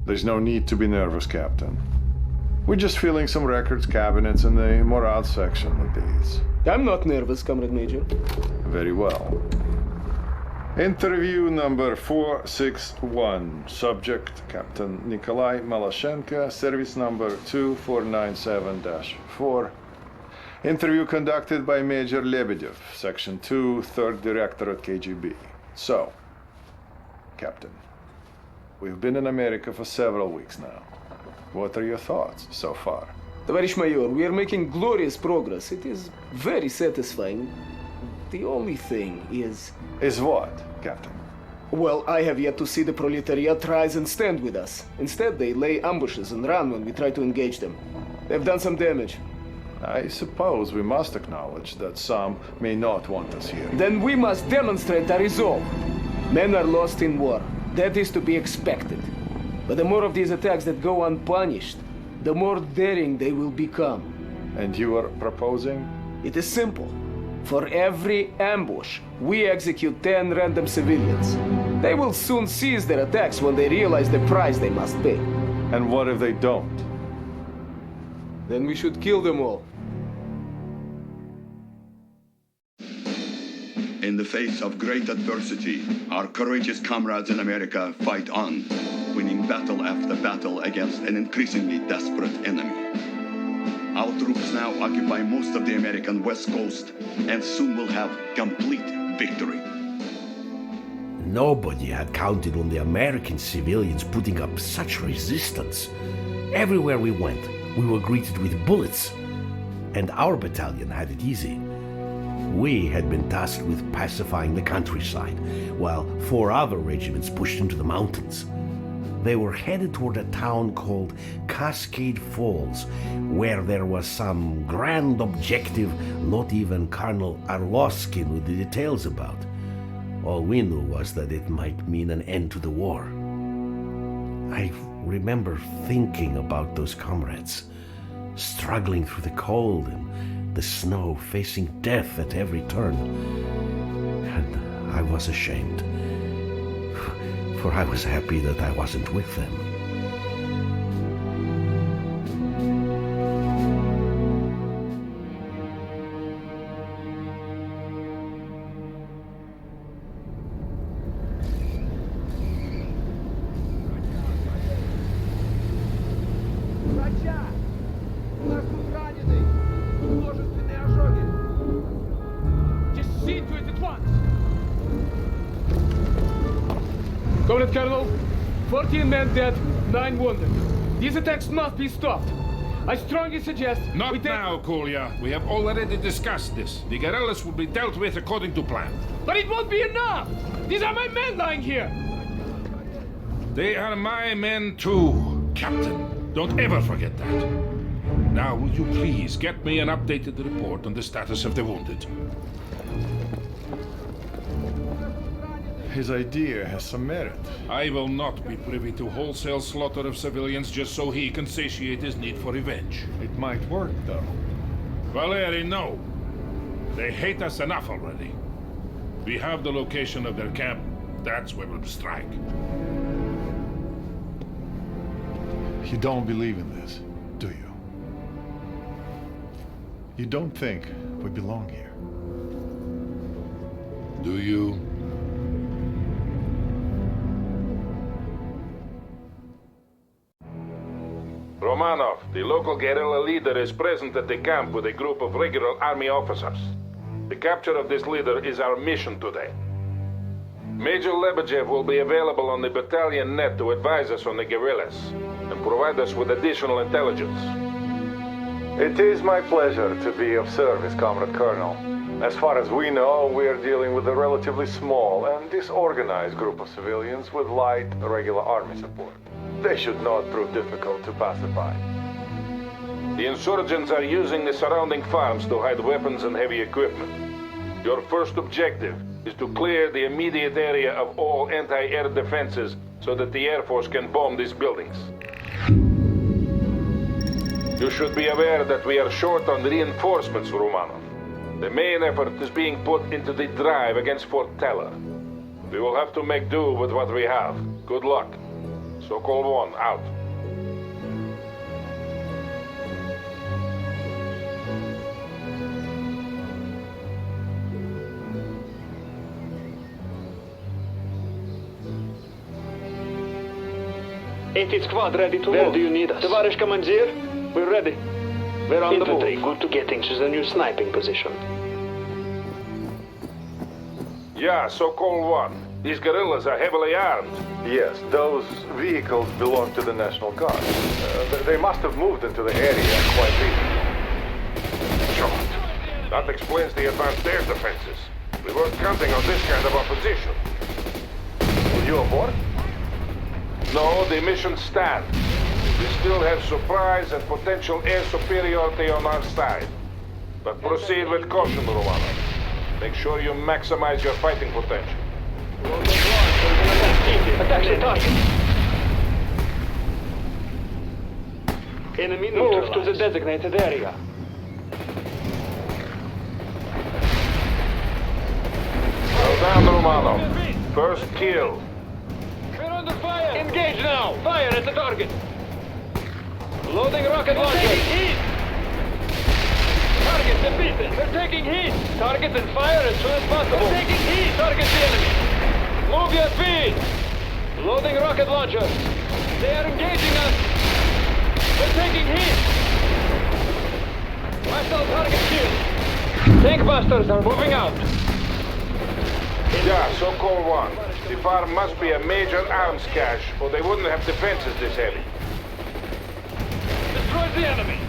There's no need to be nervous, Captain. We're just filling some records cabinets in the morale section with these. I'm not nervous, Comrade Major. Very well. Interview number 461. Subject, Captain Nikolai Malashenko, service number 2497-4. Interview conducted by Major Lebedev, Section 2, 3rd Directorate KGB. So, Captain, we've been in America for several weeks now. What are your thoughts so far? Товарищ майор, we are making glorious progress. It is very satisfying. The only thing is... Is what, Captain? Well, I have yet to see the proletariat rise and stand with us. Instead, they lay ambushes and run when we try to engage them. They've done some damage. I suppose we must acknowledge that some may not want us here. Then we must demonstrate our resolve. Men are lost in war. That is to be expected. But the more of these attacks that go unpunished, the more daring they will become. And you are proposing? It is simple. For every ambush, we execute 10 random civilians. They will soon cease their attacks when they realize the price they must pay. And what if they don't? Then we should kill them all. In the face of great adversity, our courageous comrades in America fight on, winning battle after battle against an increasingly desperate enemy. Our troops now occupy most of the American West Coast and soon will have complete victory. Nobody had counted on the American civilians putting up such resistance. Everywhere we went, we were greeted with bullets. And our battalion had it easy. We had been tasked with pacifying the countryside, while 4 other regiments pushed into the mountains. They were headed toward a town called Cascade Falls, where there was some grand objective not even Colonel Arlovsky knew the details about. All we knew was that it might mean an end to the war. I remember thinking about those comrades, struggling through the cold and the snow, facing death at every turn. And I was ashamed. For I was happy that I wasn't with them. Comrade Colonel, 14 men dead, 9 wounded. These attacks must be stopped. I strongly suggest... Not now, Kolya. We have already discussed this. The guerrillas will be dealt with according to plan. But it won't be enough! These are my men lying here! They are my men too, Captain. Don't ever forget that. Now, will you please get me an updated report on the status of the wounded? His idea has some merit. I will not be privy to wholesale slaughter of civilians just so he can satiate his need for revenge. It might work, though. Valeri, no. They hate us enough already. We have the location of their camp. That's where we'll strike. You don't believe in this, do you? You don't think we belong here? Do you? Romanov, the local guerrilla leader, is present at the camp with a group of regular army officers. The capture of this leader is our mission today. Major Lebedev will be available on the battalion net to advise us on the guerrillas and provide us with additional intelligence. It is my pleasure to be of service, Comrade Colonel. As far as we know, we are dealing with a relatively small and disorganized group of civilians with light, regular army support. They should not prove difficult to pacify. The insurgents are using the surrounding farms to hide weapons and heavy equipment. Your first objective is to clear the immediate area of all anti-air defenses so that the Air Force can bomb these buildings. You should be aware that we are short on reinforcements, Romanov. The main effort is being put into the drive against Fort Teller. We will have to make do with what we have. Good luck. Sokol 1, out. Eighth Squad ready to move. Where do you need us? Товарищ командир, we're ready. We're on Infantry, the move. Good to get into the new sniping position. Yeah, Sokol 1. These guerrillas are heavily armed. Yes, those vehicles belong to the National Guard. They must have moved into the area quite recently. Shot. That explains the advanced air defenses. We weren't counting on this kind of opposition. Were you aboard? No, the mission stands. We still have surprise and potential air superiority on our side. But proceed with caution, Romano. Make sure you maximize your fighting potential. Attack the target. Enemy move to the designated area. Well done, Romano. First kill. We're under fire. Engage now. Fire at the target. Loading rocket launcher. Target defeated. We're taking heat. Target and fire as soon as possible. We're taking heat. Target the enemy. Move your feet. Loading rocket launcher. They are engaging us. We're taking heat. Hostile target killed. Tank busters are moving out. Yeah, Sokol 1. The farm must be a major arms cache, or they wouldn't have defenses this heavy. Destroy the enemy.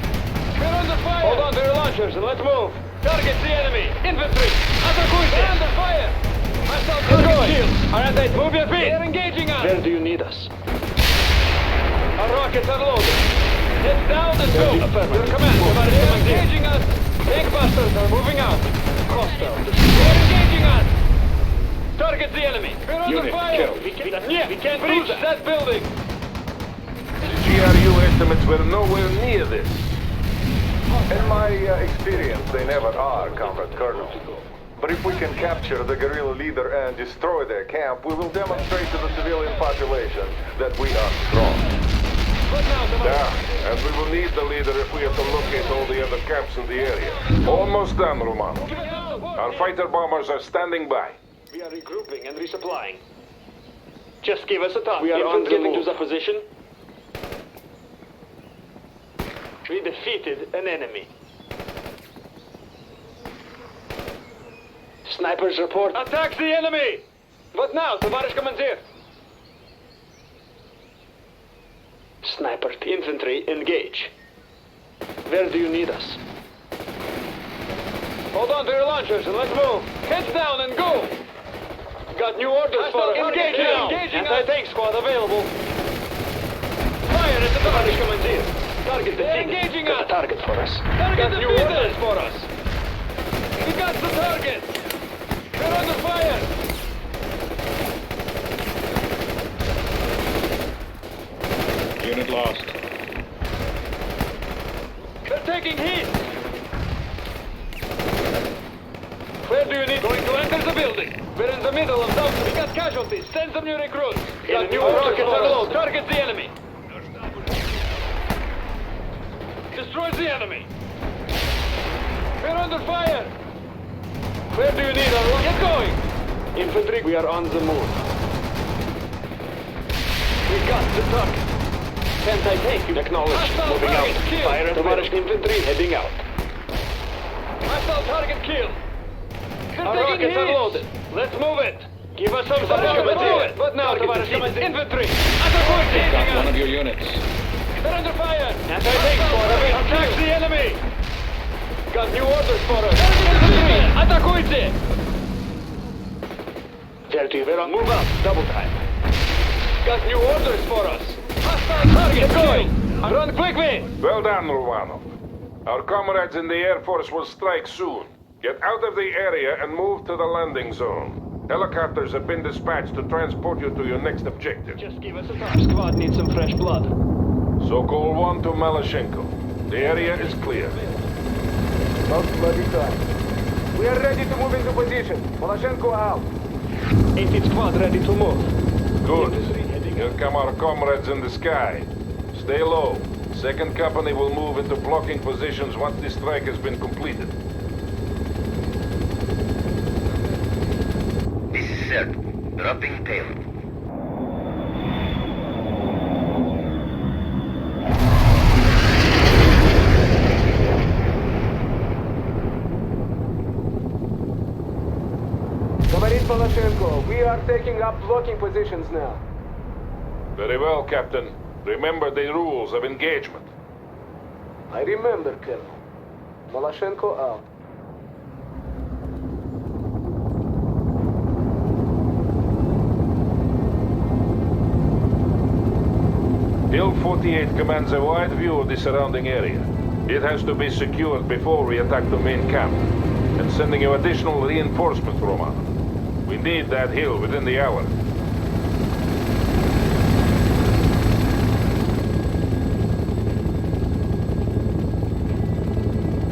We're under fire. Hold on to your launchers and let's move. Target the enemy. Infantry. Atakuite. Under fire. Hostile target killed. Alright, move your feet. They're engaging us. Where do you need us? Our rockets are loaded. Head down and go. Your command. They're engaging us. Tank busters are moving out. Hostile. They're engaging us. Target the enemy. We're under fire. We can't reach that building. The GRU estimates were nowhere near this. In my experience, they never are, Comrade Colonel. But if we can capture the guerrilla leader and destroy their camp, we will demonstrate to the civilian population that we are strong. Yeah, and we will need the leader if we have to locate all the other camps in the area. Almost done, Romano. Our fighter bombers are standing by. We are regrouping and resupplying. Just give us a time. We are on getting to the position. We defeated an enemy. Snipers report. Attack the enemy! What now, Tavarish Commander? Sniper infantry, engage. Where do you need us? Hold on to your launchers and let's move. Heads down and go! Got new orders for us. Engage now! Anti-tank squad available. Fire at the Tavarish Commander. Target defeated. Engaging us. Got a target for us. Got new orders for us. We got the target. We're under fire. Unit lost. They're taking heat. Where do you need? Going to enter the building. We're in the middle of South. We got casualties. Send some new recruits. Got new rockets below. Target the enemy. Destroy the enemy. We're under fire. Where do you need our... Get going. Infantry, we are on the move. We got the target. Anti-tank, acknowledged. Moving out. Fire at Tavarish infantry, heading out. Hostile target killed. Our rockets are loaded. Let's move it. Give us some support. Move it. But now, Tavarish infantry. Got one of your units. They're under fire. Anti-tank squad. Attack the enemy. Got new orders for us. Infantry, атакуйте. We're move up. Double time. Got new orders for us. Hostile target going. Run quickly. Well done, Romano. Our comrades in the Air Force will strike soon. Get out of the area and move to the landing zone. Helicopters have been dispatched to transport you to your next objective. Just give us a time. Squad needs some fresh blood. Sokol 1 to Maloshenko. The area is clear. About bloody time. We are ready to move into position. Maloshenko out. 18th squad ready to move. Good. Here come our comrades in the sky. Stay low. Second company will move into blocking positions once the strike has been completed. This is Sir. Dropping payload. Tоварищ Palashenko, we are taking up blocking positions now. Very well, Captain. Remember the rules of engagement. I remember, Colonel. Malashenko out. Hill 48 commands a wide view of the surrounding area. It has to be secured before we attack the main camp. And sending you additional reinforcements, Roman. We need that hill within the hour.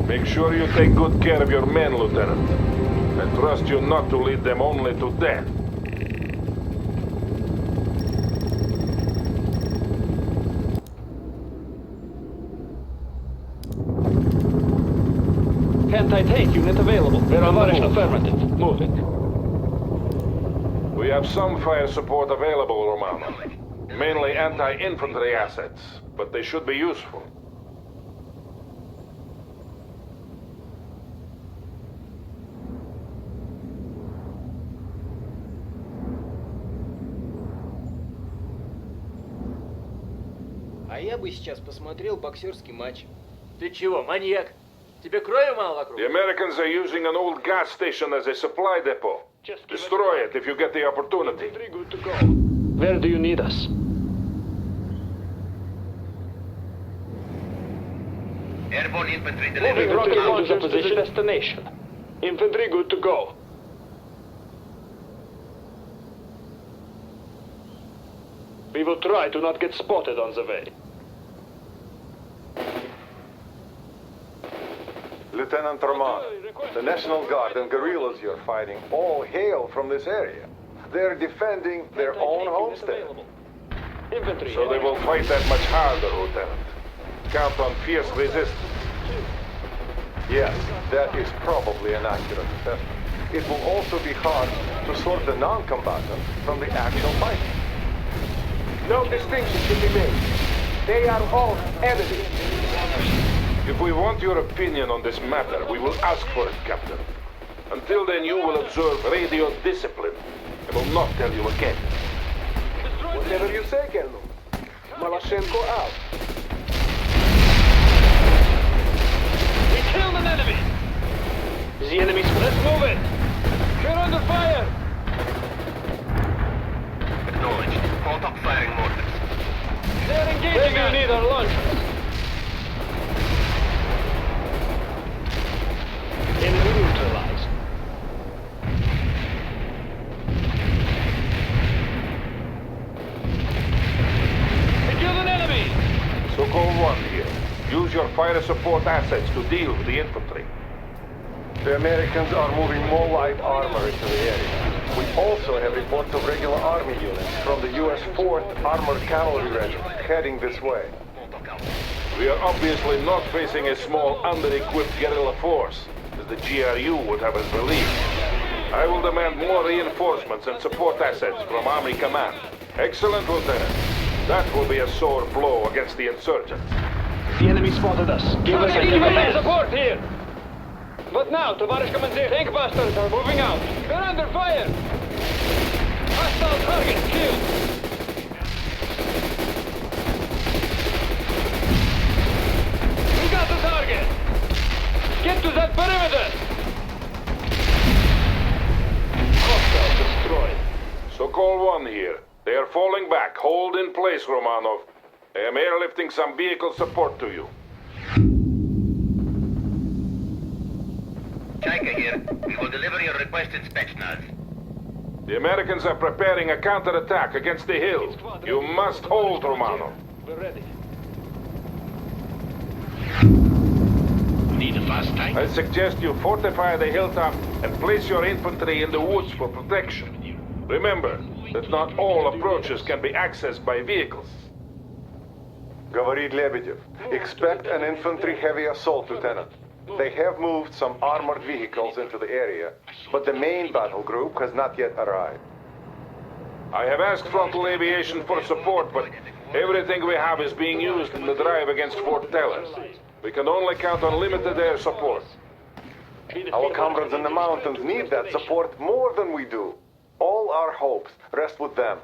Make sure you take good care of your men, Lieutenant. I trust you not to lead them only to death. Anti-tank unit available. Товарищ affirmative. Moving. We have some fire support available, Romano. Mainly anti-infantry assets, but they should be useful. А я бы сейчас посмотрел боксерский матч. Ты чего, маньяк? Тебе крови мало вокруг? The Americans are using an old gas station as a supply depot. Destroy it if you get the opportunity. Good to go. Where do you need us? Airborne infantry Moving delivered. rocket launchers to the destination. Infantry good to go. We will try to not get spotted on the way. Lieutenant Roman, the National Guard and guerrillas you're fighting all hail from this area. They're defending their own homestead. Infantry. So they will fight that much harder, Lieutenant. Count on fierce resistance. Yes, that is probably an accurate assessment. It will also be hard to sort the non-combatants from the actual fighting. No distinction should be made. They are all enemies. If we want your opinion on this matter, we will ask for it, Captain. Until then, you will observe radio discipline. I will not tell you again. Whatever you say, Colonel. Malashenko out. We killed an enemy! The enemy's... Let's move it! We're under fire! Acknowledged. Contact firing mortars. They're engaging us! Where do you need our launchers? Enemy neutralized. We killed an enemy! Sokol 1 here. Use your fire support assets to deal with the infantry. The Americans are moving more light armor into the area. We also have reports of regular army units from the U.S. 4th Armored Cavalry Regiment heading this way. We are obviously not facing a small, under-equipped guerrilla force, as the GRU would have us believe. I will demand more reinforcements and support assets from Army Command. Excellent, Lieutenant. That will be a sore blow against the insurgents. The enemy spotted us. Give us a support here! But now, Tavarish Commander, tank busters are moving out. We're under fire! Hostile target killed! We got the target! Get to that perimeter! Hostile destroyed. Sokol 1 here. They are falling back. Hold in place, Romanov. I am airlifting some vehicle support to you. Chaika here. We will deliver your requested Spetsnaz. The Americans are preparing a counterattack against the hill. You must hold, Romanov. We're ready. Need a fast tank? I suggest you fortify the hilltop and place your infantry in the woods for protection. Remember that not all approaches can be accessed by vehicles. Говорит Лебедев. Expect an infantry heavy assault, Lieutenant. They have moved some armored vehicles into the area, but the main battle group has not yet arrived. I have asked Frontal Aviation for support, but everything we have is being used in the drive against Fort Teller. We can only count on limited air support. Our comrades in the mountains need that support more than we do. All our hopes rest with them.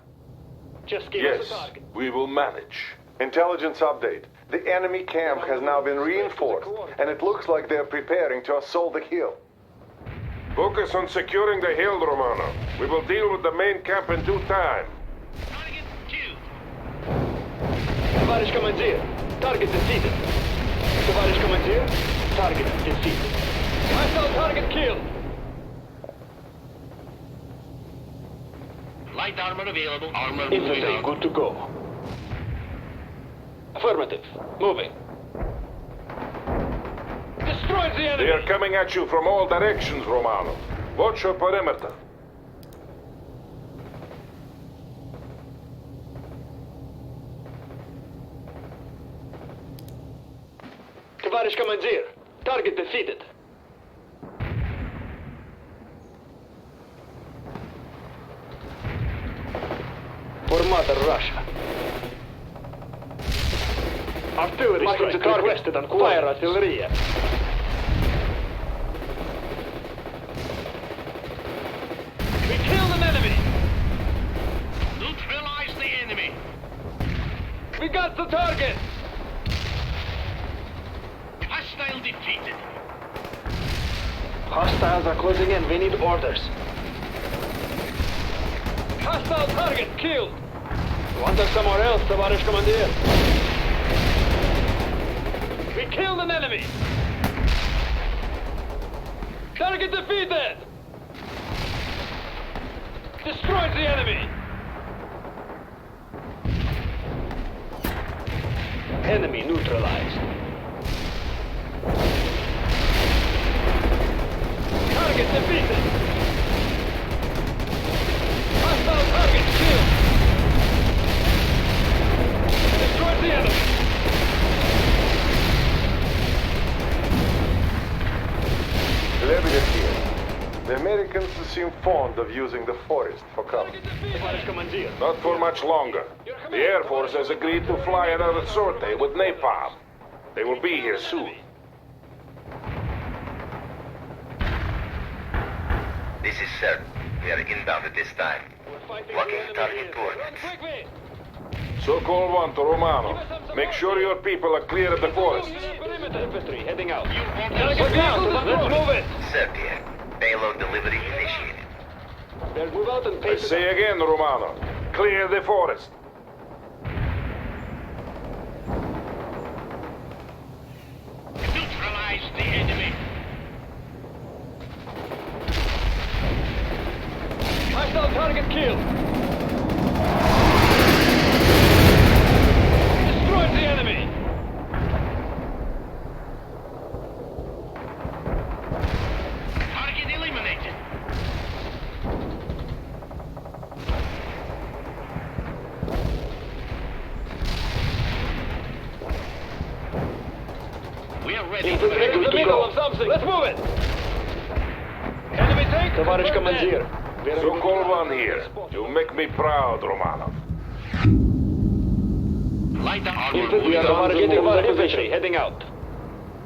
Yes, we will manage. Intelligence update. The enemy camp has now been reinforced, and it looks like they're preparing to assault the hill. Focus on securing the hill, Romano. We will deal with the main camp in due time. Товарищ командир, target defeated. Товарищ командир, target defeated. Hostile target killed. Light armor available. Armor Infantry good to go. Affirmative. Moving. Destroy the enemy! They are coming at you from all directions, Romano. Watch your perimeter. Товарищ командир, target defeated. Formator Russia. Artillery strike requested on fire artillery. We killed an enemy! Neutralize the enemy. We got the target! Hostile defeated. Hostiles are closing in. We need orders. Hostile target killed! Want us somewhere else, товарищ командир? We killed an enemy! Target defeated! Destroyed the enemy! Enemy neutralized. Target defeated! Hostile target killed! Destroyed the enemy! Lebedev here. The Americans seem fond of using the forest for cover. Товарищ командир. Not for much longer. The Air Force has agreed to fly another sortie with napalm. They will be here soon. This is certain. We are inbound at this time. Blocking target coordinates. Sokol 1 to Romano. Make sure your people are clear of the forest. Infantry heading out. Let's move it. Sergei. Payload delivery initiated. They'll move out and I pace it say again, Romano. Clear the forest. Neutralize the enemy. Hostile target killed. Destroyed the enemy. Target eliminated. We are ready. Infantry in the middle of something. Let's move it. Enemy tank. Товарищ командир. Sokol 1 here. You make me proud, Romano. Light armor. Infantry are getting infantry heading out.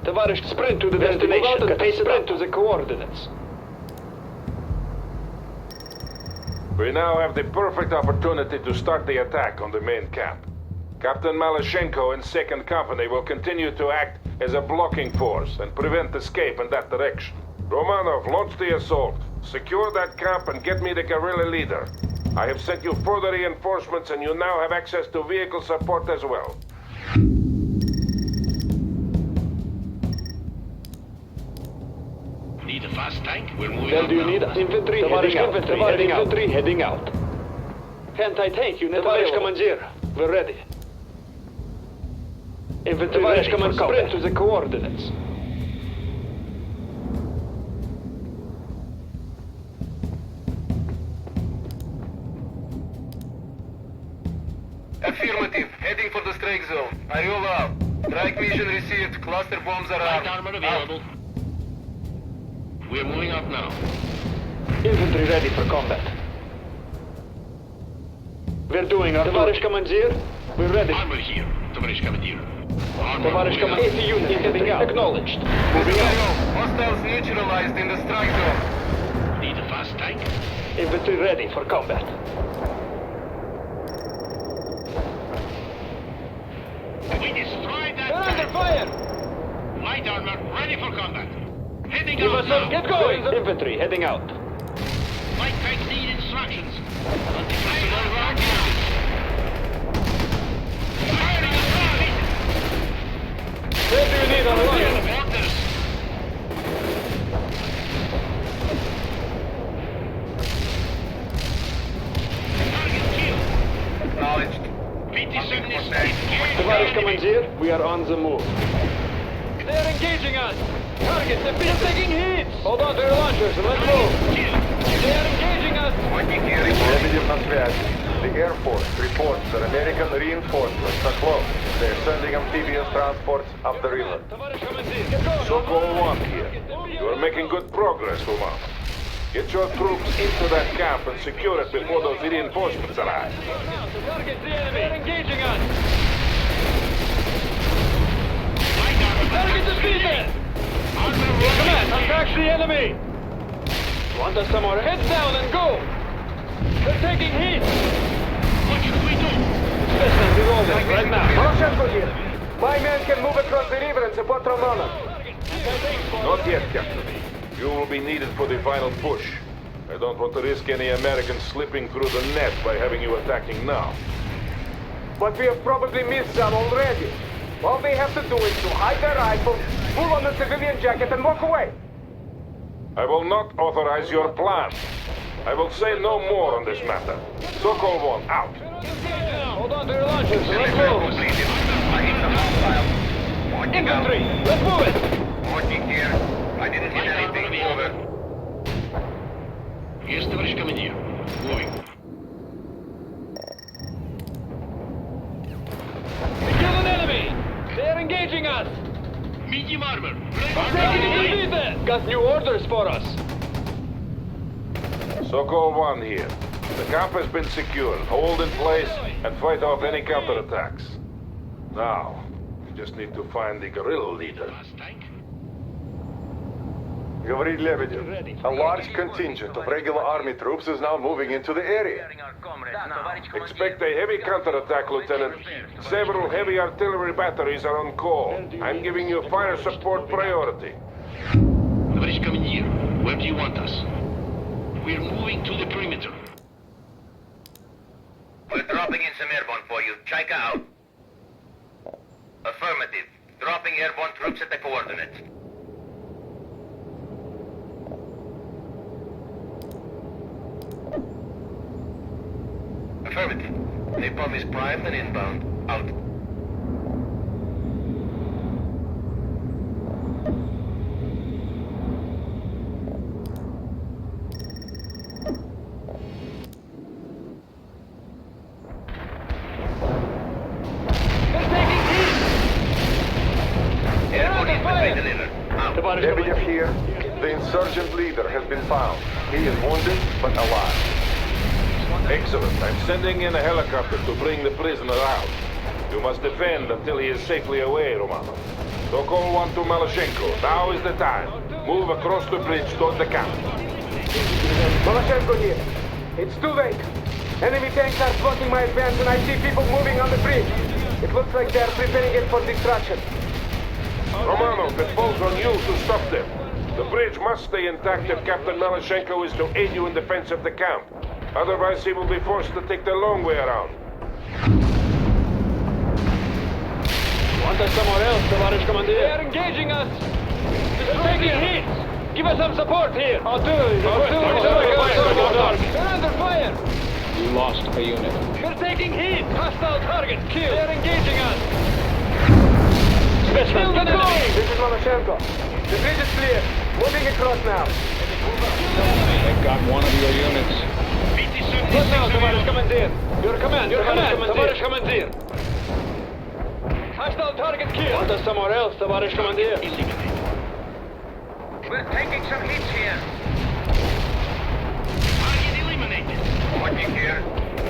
Товарищ, sprint to the destination. Sprint to the coordinates. We now have the perfect opportunity to start the attack on the main camp. Captain Malashenko and 2nd Company will continue to act as a blocking force and prevent escape in that direction. Romanov, launch the assault. Secure that camp and get me the guerrilla leader. I have sent you further reinforcements and you now have access to vehicle support as well. Need a fast tank? We're moving Then out do you now. need us? Infantry heading out. Anti-tank unit available. Commander, we're ready. Infantry ready for sprint to the coordinates. strike zone. I roll out. Strike mission received. Cluster bombs are Light out. armor available. We're moving up now. Infantry ready for combat. We're doing our Tavarish Commandeer. We're ready. Armor here, Tavarish Commandeer. Tavarish Commandeer. 80 units heading out. Acknowledged. Moving out. Hostiles neutralized in the strike zone. Need a fast tank? Infantry ready for combat. We destroyed that We're under tank. fire! Light armor ready for combat. Heading Give out us now. some. Get going! Infantry heading out. Light tanks need instructions. Anti-personnel round units. Firing a target. Where do you need our Clear line? the borders. Target killed. Acknowledged. PT-7 is Tavarish Commandeer, we are on the move. They're engaging us! Target defeated! Taking hits! Hold on to your launchers and let's move! They are engaging us! Pointing here. Лебедев на связи. The Air Force reports that American reinforcements are close. They're sending amphibious transports up the river. Tavarish Commandeer, get going! Sokol 1 here. You are making good progress, Umar. Get your troops into that camp and secure it before those reinforcements arrive. Target the enemy! They're engaging us! Light armor. Target defeated! Command, attack the enemy! Want us somewhere? Heads down and go! They're taking heat! What should we do? Specimen reloading right now. Marashenko here. My men can move across the river and support Romanov. Not yet, Captain. You will be needed for the final push. I don't want to risk any Americans slipping through the net by having you attacking now. But we have probably missed some already. All they have to do is to hide their rifles, pull on the civilian jacket, and walk away. I will not authorize your plan. I will say no more on this matter. Sokol 1, out. Hold on to your launchers and let's move! Infantry, let's move it! Pointing here. I didn't hit Light armor anything. available. Over. Yes, Tavarish Commandeer. Moving. We kill an enemy! They're engaging us! Medium armor. Taking defeated! Got new orders for us! Sokol 1 here. The camp has been secured. Hold in place and fight off any counterattacks. Now, we just need to find the guerrilla leader. Fast tank. Говорит Лебедев. A large contingent of regular army troops is now moving into the area. Expect a heavy counterattack, Lieutenant. Several heavy artillery batteries are on call. I'm giving you fire support priority. Tavarish Commandeer, where do you want us? We're moving to the perimeter. We're dropping in some airborne for you. Check out. Affirmative. Dropping airborne troops at the coordinates. Affirmative. Napalm is primed and inbound. Out. They're taking heat! Airborne infantry delivered. Out. Tavarish Lebedev Commandeer. here. The insurgent leader has been found. He is wounded, but alive. Excellent. I'm sending in a helicopter to bring the prisoner out. You must defend until he is safely away, Romanov. Sokol 1 to Malashenko. Now is the time. Move across the bridge toward the camp. Marashenko here. It's too late. Enemy tanks are blocking my advance and I see people moving on the bridge. It looks like they are preparing it for destruction. Romanov, it falls on you to stop them. The bridge must stay intact if Captain Malashenko is to aid you in defense of the camp. Otherwise, he will be forced to take the long way around. Want us somewhere else, Tavarish Commandeer? They are engaging us! They're taking heat! Give us some support here! Artillery! They're under fire! We lost a unit. They're taking heat! Hostile target killed! They're engaging us! Specimen, get going! This is Marashenko. The bridge is clear. Moving across now. They got one of your units. PT-7 What now, Tavarish Commandeer? Your command, Tavarish Commandeer. Hostile target killed. Want us somewhere else, товарищ командир? We're taking some hits here. Target eliminated. Watching here.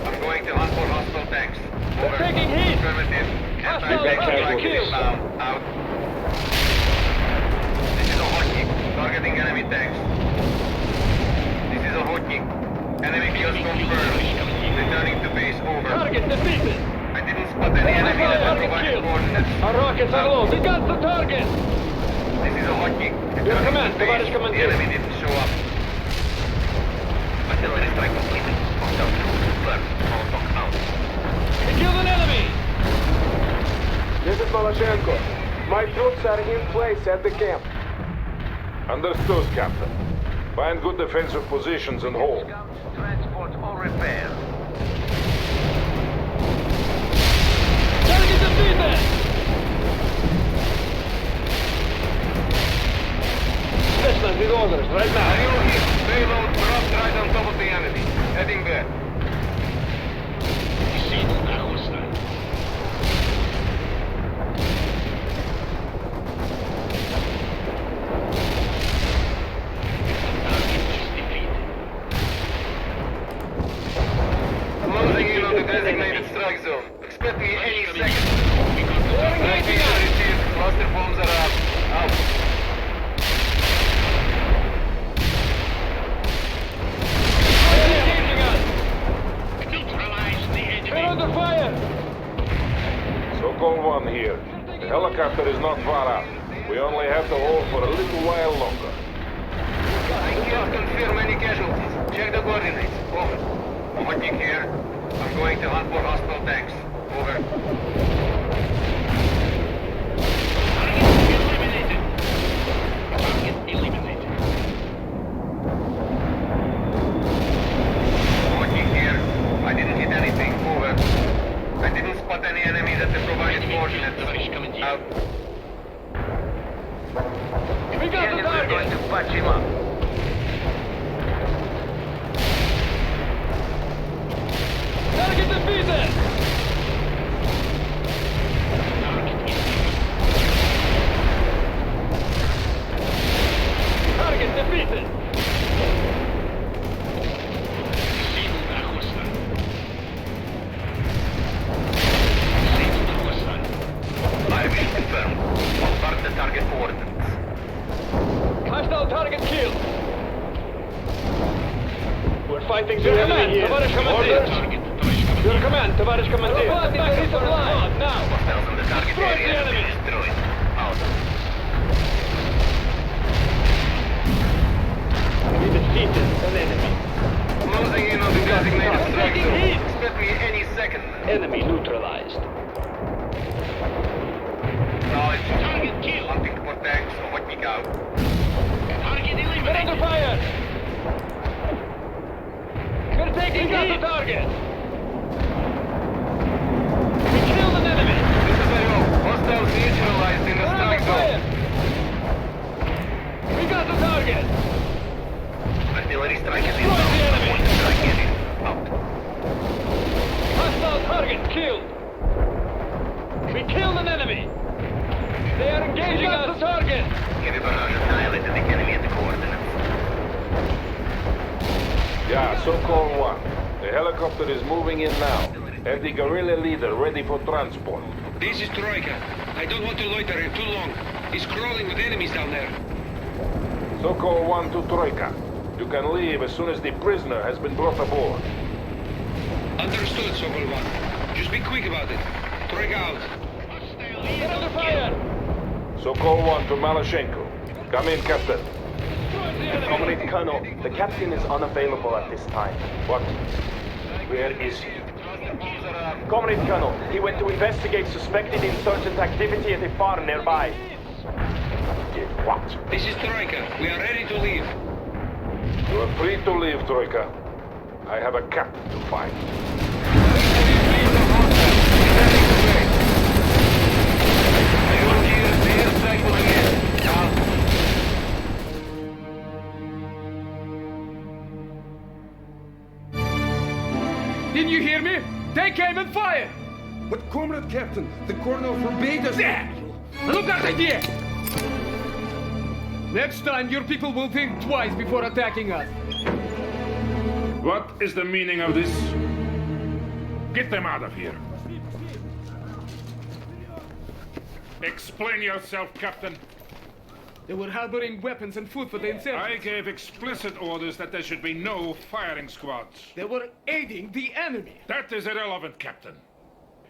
I'm going to hunt for hostile tanks. They're taking heat. Affirmative. Hostile Anti-tank target strike killed. inbound. Out. This is a Hotnik. Targeting enemy tanks. This is a Hotnik. Enemy kills confirmed. Returning to base over. Target defeated. I didn't spot any enemy that Target provided killed. coordinates. Our rockets are low. We got the target. This is a Hotnik. Your Returning command, to base. товарищ The командир. enemy didn't show up. Artillery strike completed. Hostile troops confirmed. All talk out. We killed an enemy. This is Maloshenko. My troops are in place at the camp. Understood, Captain. Find good defensive positions and hold. Transport or repair. Target defeated. Listen, these orders right now. Payload dropped right on top of the enemy. Heading there. Disabled a hostile. Target is defeated. Closing in on the designated strike zone. Expect me any second. We got the target. Transmission received. Cluster bombs are out. Out. Engaging us. Neutralize the They're enemy. under fire. Sokol 1 here. The helicopter is not far out. We only have to hold for a little while longer. I can't confirm any casualties. Check the coordinates. Over. Hotnik here. I'm going to hunt for hostile tanks. Over. Target eliminated. Target eliminated. Hotnik here. I didn't hit anything. Over. I didn't spot any enemies at the provided coordinates. Товарищ командир. Out. We got the We're going target. to patch him up. Target defeated. Target is Target defeated. disabled a hostile. Disabled a hostile. My mission confirmed. Mark the target coordinates. Hostile target killed. We're fighting the enemy here. Товарищ командир. Target, товарищ командир. Your command, товарищ командир. Now. Hostiles on the target Destroy the area have enemy. been destroyed. Out. We defeated an enemy. Closing in on the designated strike Taking zone. heat. Expect me any second. Enemy neutralized. Knowledge. Target killed. Hunting for tanks. Hotnik out. Target We're under eliminated. fire. We're taking heat. The target. We killed an enemy. This is IO. Hostiles neutralized in the We're under strike fire. zone. We got the target. Artillery strike is Destroy the inbound. enemy. Point strike area. Out. Hostile target killed. We killed an enemy. They are engaging us. The target. Heavy barrage annihilated the enemy at the coordinates. Yeah, Sokol 1. The helicopter is moving in now. Have the guerrilla leader ready for transport. This is Troika. I don't want to loiter here too long. He's crawling with enemies down there. Sokol 1 to Troika. You can leave as soon as the prisoner has been brought aboard. Understood, Sokol 1. Just be quick about it. Troika out. Hostile They're under eagle fire. Sokol 1 to Maloshenko. Come in, Captain. Destroy the enemy. Comrade Colonel, the captain is unavailable at this time. What? Where is he? Comrade Colonel, he went to investigate suspected insurgent activity at a farm nearby. What? This is Troika. We are ready to leave. You are free to leave, Troika. I have a captain to find. Didn't you hear me? Take aim and fire! But Comrade Captain, the Colonel forbade us... Look at idea! Next time, your people will think twice before attacking us. What is the meaning of this? Get them out of here. Explain yourself, Captain. They were harboring weapons and food for the insurgents. I gave explicit orders that there should be no firing squads. They were aiding the enemy. That is irrelevant, Captain.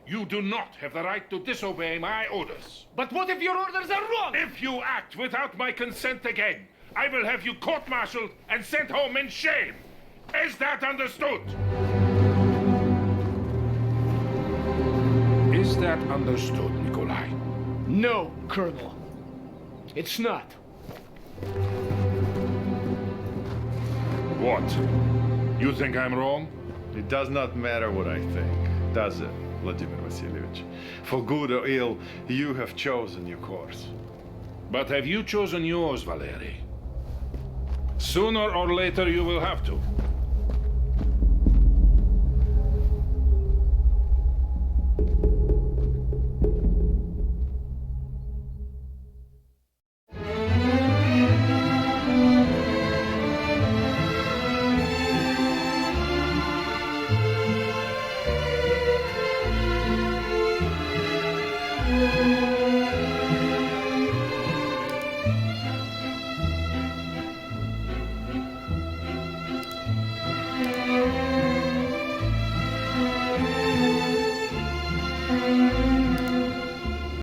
You do not have the right to disobey my orders. But what if your orders are wrong? If you act without my consent again, I will have you court-martialed and sent home in shame. Is that understood? Is that understood, Nikolai? No, Colonel. It's not. What? You think I'm wrong? It does not matter what I think, does it, Vladimir Vasilievich? For good or ill, you have chosen your course. But have you chosen yours, Valery? Sooner or later you will have to.